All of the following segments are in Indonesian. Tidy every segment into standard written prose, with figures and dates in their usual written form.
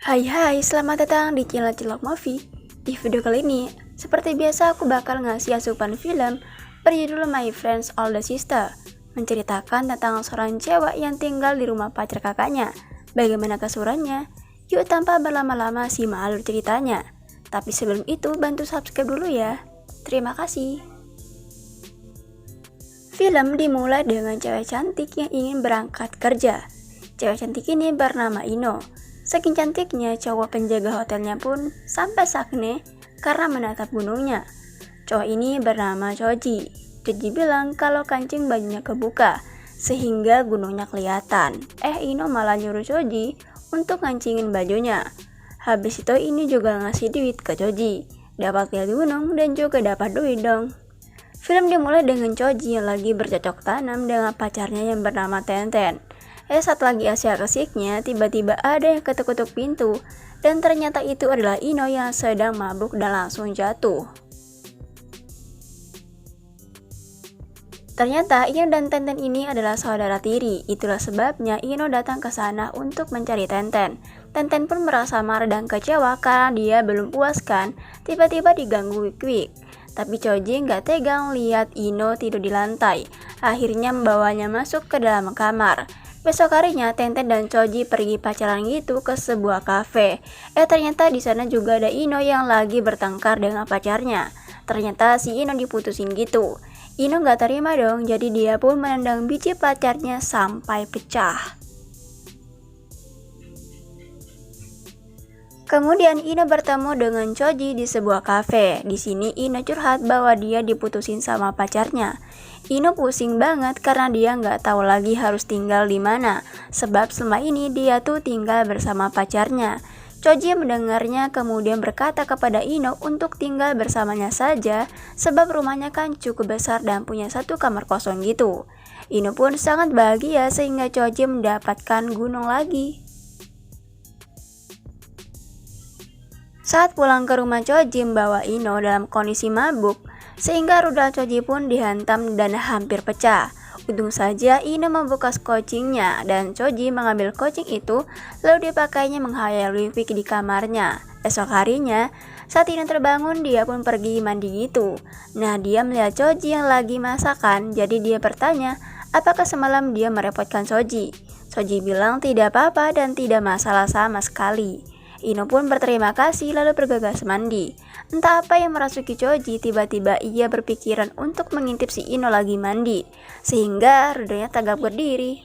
Hai, selamat datang di channel Cilok Movie. Di video kali ini, seperti biasa aku bakal ngasih asupan film berjudul My Friend's Older Sister, menceritakan tentang seorang cewek yang tinggal di rumah pacar kakaknya. Bagaimana kesurannya? Yuk tanpa berlama-lama simak alur ceritanya. Tapi sebelum itu bantu subscribe dulu ya. Terima kasih. Film dimulai dengan cewek cantik yang ingin berangkat kerja. Cewek cantik ini bernama Ino. Saking cantiknya, cowok penjaga hotelnya pun sampai sakne karena menatap gunungnya. Cowok ini bernama Choji. Choji bilang kalau kancing bajunya kebuka, sehingga gunungnya kelihatan. Ino malah nyuruh Choji untuk ngancingin bajunya. Habis itu ini juga ngasih duit ke Choji. Dapat lihat gunung dan juga dapat duit dong. Film dimulai dengan Choji yang lagi bercocok tanam dengan pacarnya yang bernama Tenten. Saat lagi asyik-asyiknya, tiba-tiba ada yang ketuk-ketuk pintu, dan ternyata itu adalah Ino yang sedang mabuk dan langsung jatuh. Ternyata Ino dan Tenten ini adalah saudara tiri, itulah sebabnya Ino datang ke sana untuk mencari Tenten. Tenten pun merasa marah dan kecewa karena dia belum puas kan, tiba-tiba diganggu Wik-Wik. Tapi Choji nggak tegang lihat Ino tidur di lantai, akhirnya membawanya masuk ke dalam kamar. Besok harinya Tenten dan Choji pergi pacaran gitu ke sebuah kafe. Ternyata di sana juga ada Ino yang lagi bertengkar dengan pacarnya. Ternyata si Ino diputusin gitu. Ino nggak terima dong, jadi dia pun menendang biji pacarnya sampai pecah. Kemudian Ino bertemu dengan Choji di sebuah kafe. Di sini Ino curhat bahwa dia diputusin sama pacarnya. Ino pusing banget karena dia nggak tahu lagi harus tinggal di mana, sebab selama ini dia tuh tinggal bersama pacarnya. Choji mendengarnya kemudian berkata kepada Ino untuk tinggal bersamanya saja, sebab rumahnya kan cukup besar dan punya satu kamar kosong gitu. Ino pun sangat bahagia sehingga Choji mendapatkan gunung lagi. Saat pulang ke rumah, Choji membawa Ino dalam kondisi mabuk, sehingga rudal Choji pun dihantam dan hampir pecah. Untung saja Ino membuka skocingnya dan Choji mengambil kocing itu lalu dipakainya menghayal Wik-Wik di kamarnya. Esok harinya, saat Ino terbangun dia pun pergi mandi gitu. Nah, dia melihat Choji yang lagi masakan, jadi dia bertanya apakah semalam dia merepotkan Choji. Choji bilang tidak apa-apa dan tidak masalah sama sekali. Ino pun berterima kasih lalu bergegas mandi. Entah apa yang merasuki Choji, tiba-tiba ia berpikiran untuk mengintip si Ino lagi mandi, sehingga rudalnya tegak berdiri.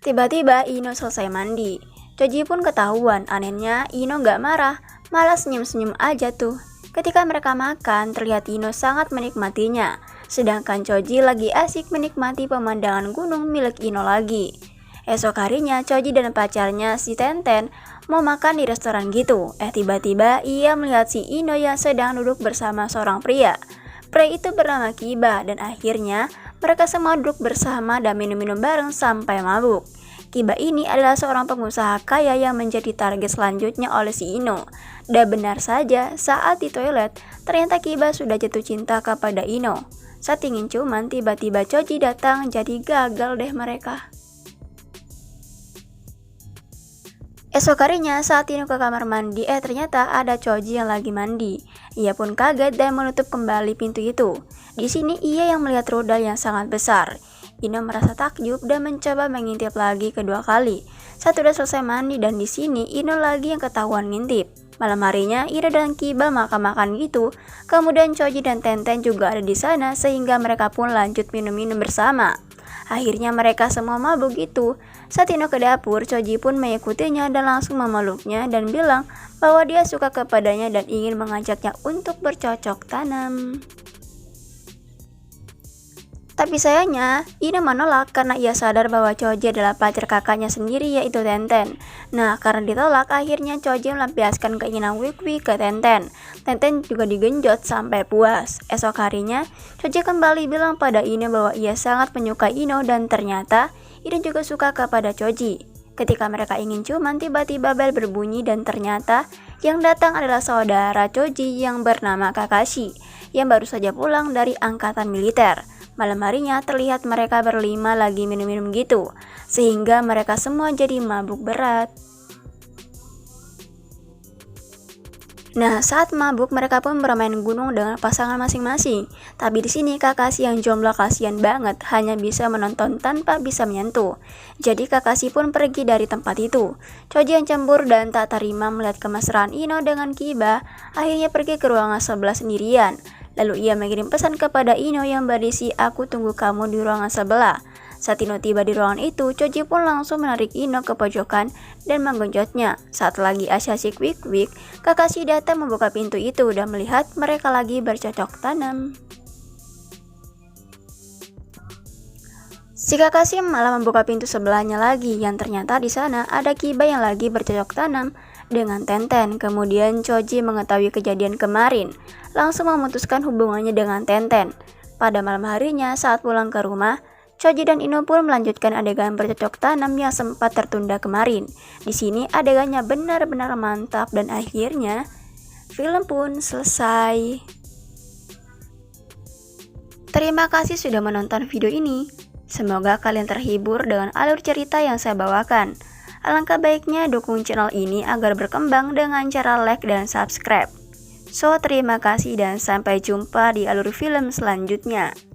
Tiba-tiba Ino selesai mandi. Choji pun ketahuan, anehnya Ino gak marah, malah senyum-senyum aja tuh. Ketika mereka makan, terlihat Ino sangat menikmatinya, sedangkan Choji lagi asik menikmati pemandangan gunung milik Ino lagi. Esok harinya Choji dan pacarnya si Tenten mau makan di restoran gitu. Tiba-tiba ia melihat si Ino yang sedang duduk bersama seorang pria. Pria itu bernama Kiba dan akhirnya mereka semua duduk bersama dan minum-minum bareng sampai mabuk. Kiba ini adalah seorang pengusaha kaya yang menjadi target selanjutnya oleh si Ino. Dan benar saja, saat di toilet ternyata Kiba sudah jatuh cinta kepada Ino. Saat ingin cuman, tiba-tiba Choji datang, jadi gagal deh mereka. Esok harinya saat Ino ke kamar mandi, ternyata ada Choji yang lagi mandi. Ia pun kaget dan menutup kembali pintu itu. Di sini ia yang melihat rudal yang sangat besar. Ino merasa takjub dan mencoba mengintip lagi kedua kali. Saat udah selesai mandi dan di sini Ino lagi yang ketahuan ngintip. Malam harinya Ino dan Kiba makan-makan gitu. Kemudian Choji dan Tenten juga ada di sana sehingga mereka pun lanjut minum-minum bersama. Akhirnya mereka semua mabuk gitu. Saat Ino ke dapur, Choji pun mengikutinya dan langsung memeluknya dan bilang bahwa dia suka kepadanya dan ingin mengajaknya untuk bercocok tanam. Tapi sayangnya, Ino menolak karena ia sadar bahwa Choji adalah pacar kakaknya sendiri yaitu Tenten. Nah, karena ditolak, akhirnya Choji melampiaskan keinginan Wik-Wik ke Tenten. Tenten juga digenjot sampai puas. Esok harinya, Choji kembali bilang pada Ino bahwa ia sangat menyukai Ino dan ternyata Ino juga suka kepada Choji. Ketika mereka ingin cuman, tiba-tiba bel berbunyi dan ternyata yang datang adalah saudara Choji yang bernama Kakashi yang baru saja pulang dari angkatan militer. Malam harinya terlihat mereka berlima lagi minum-minum gitu, sehingga mereka semua jadi mabuk berat. Nah, saat mabuk mereka pun bermain gunung dengan pasangan masing-masing. Tapi di sini Kakashi yang jomblo kasihan banget, hanya bisa menonton tanpa bisa menyentuh. Jadi Kakashi pun pergi dari tempat itu. Choji yang cemburu dan tak terima melihat kemesraan Ino dengan Kiba, akhirnya pergi ke ruangan sebelah sendirian. Lalu ia mengirim pesan kepada Ino yang berisi "Aku tunggu kamu di ruangan sebelah". Saat Ino tiba di ruangan itu, Choji pun langsung menarik Ino ke pojokan dan menggenjotnya. Saat lagi asyik wik-wik, Kakashi datang membuka pintu itu dan melihat mereka lagi bercocok tanam. Si Kakashi malah membuka pintu sebelahnya lagi, yang ternyata di sana ada Kiba yang lagi bercocok tanam dengan Tenten. Kemudian Choji mengetahui kejadian kemarin, langsung memutuskan hubungannya dengan Tenten. Pada malam harinya saat pulang ke rumah, Choji dan Ino pun melanjutkan adegan bercocok tanam yang sempat tertunda kemarin. Di sini adegannya benar-benar mantap dan akhirnya film pun selesai. Terima kasih sudah menonton video ini. Semoga kalian terhibur dengan alur cerita yang saya bawakan. Alangkah baiknya dukung channel ini agar berkembang dengan cara like dan subscribe. So, terima kasih dan sampai jumpa di alur film selanjutnya.